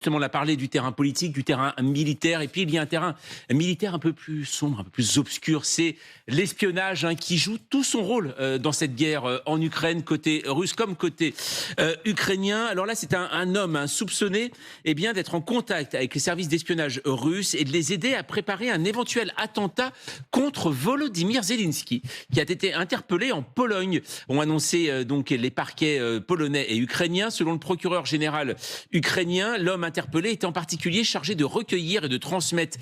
Justement, on a parlé du terrain politique, du terrain militaire, et puis il y a un terrain militaire un peu plus sombre, un peu plus obscur. C'est l'espionnage qui joue tout son rôle dans cette guerre en Ukraine, côté russe comme côté ukrainien. Alors là, c'est un homme soupçonné d'être en contact avec les services d'espionnage russes et de les aider à préparer un éventuel attentat contre Volodymyr Zelensky, qui a été interpellé en Pologne. Ont annoncé donc les parquets polonais et ukrainiens. Selon le procureur général ukrainien, l'homme interpellé était en particulier chargé de recueillir et de transmettre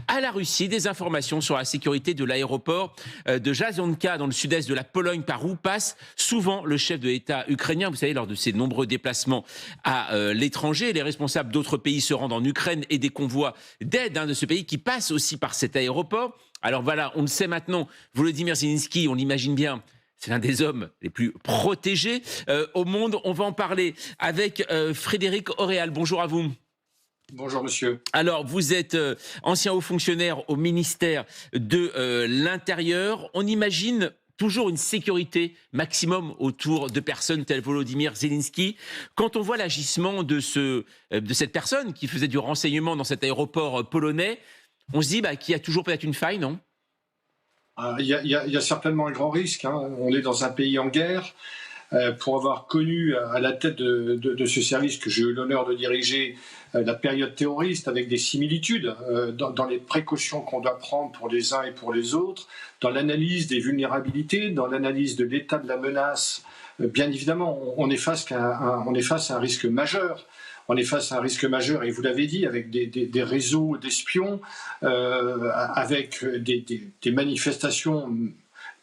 à la Russie des informations sur la sécurité de l'aéroport de Jasionka dans le sud-est de la Pologne, par où passe souvent le chef de l'État ukrainien. Vous savez, lors de ses nombreux déplacements à l'étranger, les responsables d'autres pays se rendent en Ukraine et des convois d'aide de ce pays qui passent aussi par cet aéroport. Alors voilà, on le sait maintenant, Volodymyr Zelensky, on l'imagine bien, c'est l'un des hommes les plus protégés au monde. On va en parler avec Frédéric Auréal. Bonjour à vous. Bonjour monsieur. Alors, vous êtes ancien haut fonctionnaire au ministère de l'Intérieur. On imagine toujours une sécurité maximum autour de personnes telles Volodymyr Zelensky. Quand on voit l'agissement de cette personne qui faisait du renseignement dans cet aéroport polonais, on se dit qu'il y a toujours peut-être une faille, non ? Il y a certainement un grand risque. On est dans un pays en guerre. Pour avoir connu à la tête de ce service que j'ai eu l'honneur de diriger la période terroriste, avec des similitudes dans les précautions qu'on doit prendre pour les uns et pour les autres, dans l'analyse des vulnérabilités, dans l'analyse de l'état de la menace, bien évidemment, on est face à un risque majeur. On est face à un risque majeur, et vous l'avez dit, avec des réseaux d'espions, avec des manifestations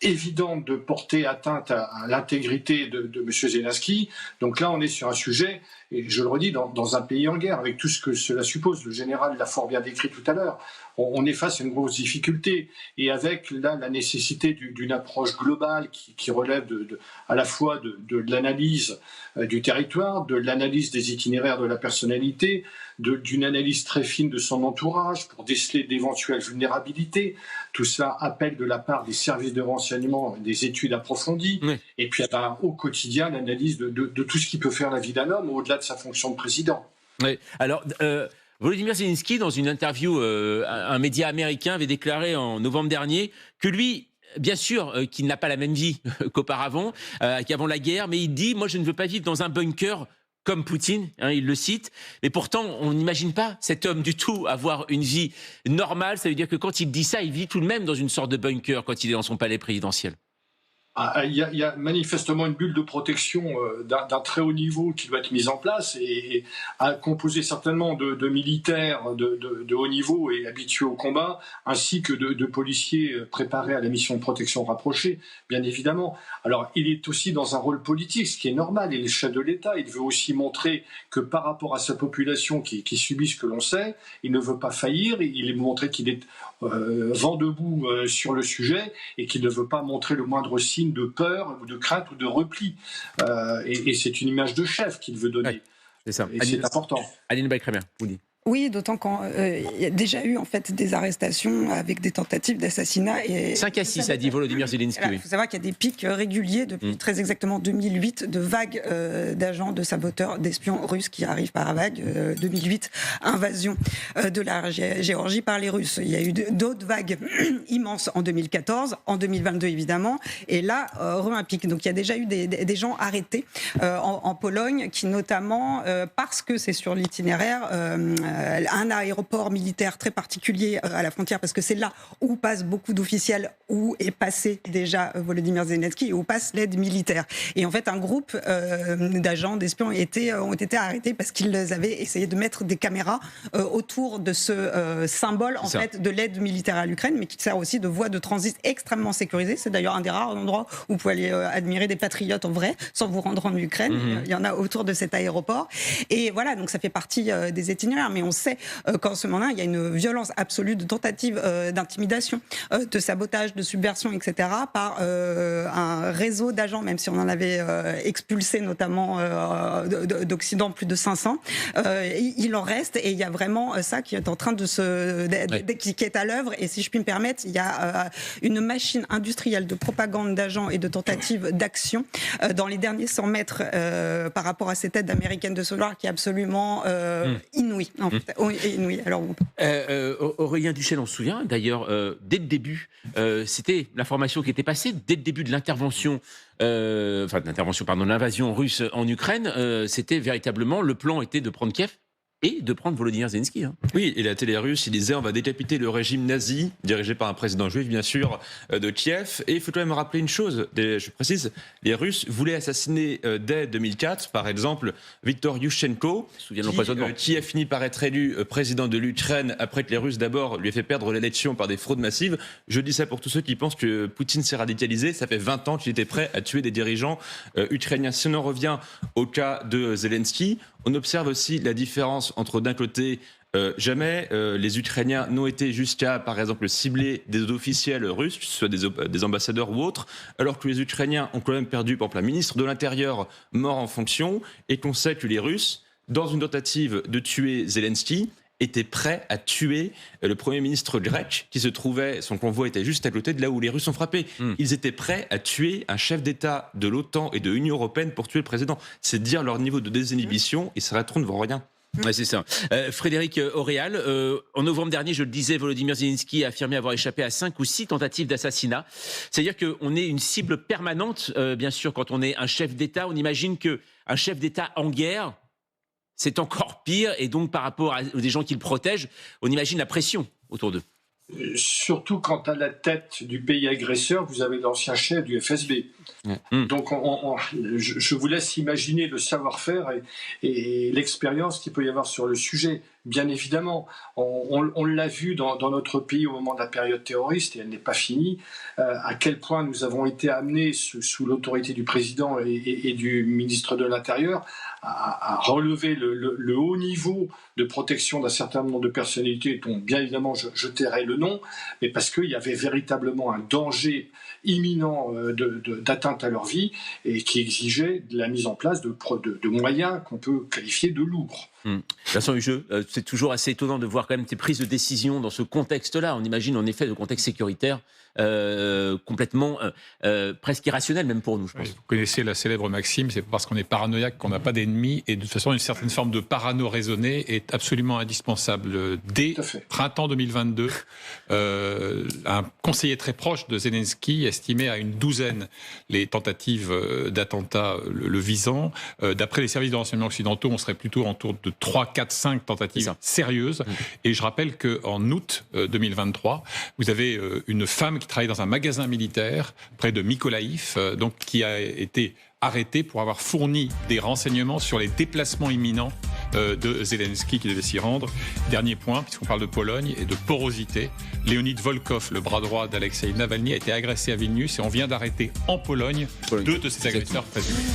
évidentes de porter atteinte à l'intégrité de M. Zelensky. Donc là, on est sur un sujet, et je le redis, dans un pays en guerre, avec tout ce que cela suppose. Le général l'a fort bien décrit tout à l'heure. On est face à une grosse difficulté, et avec là la nécessité d'une approche globale qui relève à la fois de l'analyse du territoire, de l'analyse des itinéraires de la personnalité, d'une analyse très fine de son entourage pour déceler d'éventuelles vulnérabilités. Tout cela appelle de la part des services de renseignement des études approfondies, oui. Et puis au quotidien l'analyse de tout ce qui peut faire la vie d'un homme au-delà de sa fonction de président. Oui. Alors, Volodymyr Zelensky, dans une interview, un média américain avait déclaré en novembre dernier que lui, bien sûr, qu'il n'a pas la même vie qu'auparavant, qu'avant la guerre, mais il dit « Moi, je ne veux pas vivre dans un bunker comme Poutine », il le cite. Mais pourtant, on n'imagine pas cet homme du tout avoir une vie normale. Ça veut dire que quand il dit ça, il vit tout de même dans une sorte de bunker quand il est dans son palais présidentiel. Il y a manifestement une bulle de protection d'un très haut niveau qui doit être mise en place et composée certainement de militaires de haut niveau et habitués au combat, ainsi que de policiers préparés à la mission de protection rapprochée, bien évidemment. Alors, il est aussi dans un rôle politique, ce qui est normal. Il est chef de l'État. Il veut aussi montrer que par rapport à sa population qui subit ce que l'on sait, il ne veut pas faillir. Il veut montrer qu'il est vent debout sur le sujet et qu'il ne veut pas montrer le moindre signe de peur ou de crainte ou de repli. Et c'est une image de chef qu'il veut donner. Ouais, c'est ça. Et c'est important. Aline Bacrémer, vous dites. Oui, d'autant qu'il y a déjà eu en fait des arrestations avec des tentatives d'assassinat. 5 à 6, a dit Volodymyr Zelensky. Il faut savoir qu'il y a des pics réguliers depuis très exactement 2008 de vagues d'agents, de saboteurs, d'espions russes qui arrivent par vague. 2008, invasion de la Géorgie par les Russes. Il y a eu d'autres vagues immenses en 2014, en 2022 évidemment, et là, un pic. Donc il y a déjà eu des gens arrêtés en Pologne qui notamment, parce que c'est sur l'itinéraire, un aéroport militaire très particulier à la frontière, parce que c'est là où passent beaucoup d'officiels, où est passé déjà Volodymyr Zelensky et où passe l'aide militaire. Et en fait, un groupe d'agents, d'espions ont été arrêtés parce qu'ils avaient essayé de mettre des caméras autour de ce symbole en fait, de l'aide militaire à l'Ukraine, mais qui sert aussi de voie de transit extrêmement sécurisée. C'est d'ailleurs un des rares endroits où vous pouvez aller admirer des patriotes en vrai, sans vous rendre en Ukraine. Il y en a autour de cet aéroport. Et voilà, donc ça fait partie des itinéraires. Mais on sait qu'en ce moment-là, il y a une violence absolue de tentatives d'intimidation, de sabotage, de subversion, etc., par un réseau d'agents, même si on en avait expulsé notamment d'Occident plus de 500. Il en reste, et il y a vraiment ça qui est en train de qui est à l'œuvre. Et si je puis me permettre, il y a une machine industrielle de propagande d'agents et de tentatives d'action dans les derniers 100 mètres par rapport à cette aide américaine de Solar qui est absolument inouïe. En fait. Inouïe. Alors, Aurélien Duchesne, on se souvient d'ailleurs, dès le début, c'était l'information qui était passée, dès le début de l'intervention, l'invasion russe en Ukraine, c'était véritablement, le plan était de prendre Kiev et de prendre Volodymyr Zelensky. Oui, et la télé russe, il disait on va décapiter le régime nazi, dirigé par un président juif, bien sûr, de Kiev. Et il faut quand même rappeler une chose, je précise, les Russes voulaient assassiner dès 2004, par exemple, Viktor Yushchenko, qui a fini par être élu président de l'Ukraine après que les Russes, d'abord, lui aient fait perdre l'élection par des fraudes massives. Je dis ça pour tous ceux qui pensent que Poutine s'est radicalisé. Ça fait 20 ans qu'il était prêt à tuer des dirigeants ukrainiens. Si on en revient au cas de Zelensky, on observe aussi la différence entre, d'un côté, jamais les Ukrainiens n'ont été jusqu'à, par exemple, cibler des officiels russes, que ce soit des ambassadeurs ou autres, alors que les Ukrainiens ont quand même perdu, par exemple, un ministre de l'Intérieur mort en fonction, et qu'on sait que les Russes, dans une tentative de tuer Zelensky, étaient prêts à tuer le Premier ministre grec qui se trouvait, son convoi était juste à côté de là où les Russes ont frappé. Ils étaient prêts à tuer un chef d'État de l'OTAN et de l'Union européenne pour tuer le président. C'est dire leur niveau de désinhibition, ils s'arrêteront devant rien. Ouais, c'est ça. Frédéric Auréal, en novembre dernier, je le disais, Volodymyr Zelensky a affirmé avoir échappé à 5 ou 6 tentatives d'assassinat. C'est-à-dire qu'on est une cible permanente, bien sûr, quand on est un chef d'État. On imagine qu'un chef d'État en guerre, c'est encore pire, et donc par rapport à des gens qui le protègent, on imagine la pression autour d'eux. Surtout quand à la tête du pays agresseur, vous avez l'ancien chef du FSB. Donc je vous laisse imaginer le savoir-faire et l'expérience qu'il peut y avoir sur le sujet. Bien évidemment, on l'a vu dans notre pays au moment de la période terroriste, et elle n'est pas finie, à quel point nous avons été amenés, sous l'autorité du président et du ministre de l'Intérieur, à relever le haut niveau de protection d'un certain nombre de personnalités, dont bien évidemment je tairai le nom, mais parce qu'il y avait véritablement un danger imminent d'atteinte à leur vie, et qui exigeait de la mise en place de moyens qu'on peut qualifier de lourds. Vincent Hugeux, c'est toujours assez étonnant de voir quand même tes prises de décision dans ce contexte-là. On imagine en effet le contexte sécuritaire complètement presque irrationnel même pour nous, je pense. Oui, vous connaissez la célèbre maxime, c'est parce qu'on est paranoïaque qu'on n'a pas d'ennemis, et de toute façon une certaine forme de parano raisonnée est absolument indispensable. Dès printemps 2022, un conseiller très proche de Zelensky estimait à une douzaine les tentatives d'attentats le visant. D'après les services de renseignement occidentaux, on serait plutôt autour de 3, 4, 5 tentatives sérieuses. Et je rappelle qu'en août 2023, vous avez une femme qui travaille dans un magasin militaire près de Mykolaïv, donc qui a été arrêtée pour avoir fourni des renseignements sur les déplacements imminents de Zelensky qui devait s'y rendre. Dernier point, puisqu'on parle de Pologne et de porosité, Leonid Volkov, le bras droit d'Alexei Navalny, a été agressé à Vilnius, et on vient d'arrêter en Pologne 2 de ses agresseurs présumés.